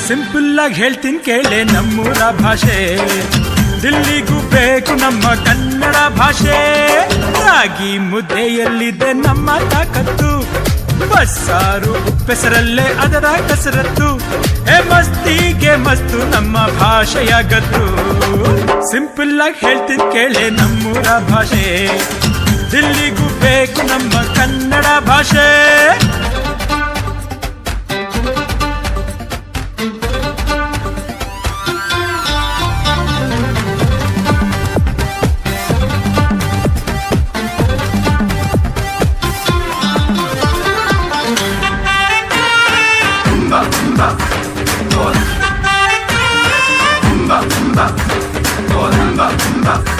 Simple ಆಗಿ ಹೇಳ್ತೀನಿ ಕೇಳೆ ನಮ್ಮೂರ ಭಾಷೆ, ದಿಲ್ಲಿಗೂ ಬೇಕು ನಮ್ಮ ಕನ್ನಡ ಭಾಷೆ. ರಾಗಿ ಮುದ್ದೆಯಲ್ಲಿದೆ ನಮ್ಮ ತಾಕತ್ತು, ಬಸ್ಸಾರು ಉಪ್ಪೆಸರಲ್ಲೇ ಅದರ ಕಸರತ್ತು. ಮಸ್ತಿಗೆ ಮಸ್ತು ನಮ್ಮ ಭಾಷೆಯ ಗತ್ತು. ಸಿಂಪಲ್ ಆಗಿ ಹೇಳ್ತೀನಿ ಕೇಳೆ ನಮ್ಮೂರ ಭಾಷೆ, ದಿಲ್ಲಿಗೂ ಬೇಕು ನಮ್ಮ ಕನ್ನಡ ಭಾಷೆ. Bumba, bumba, bumba, bumba, bumba.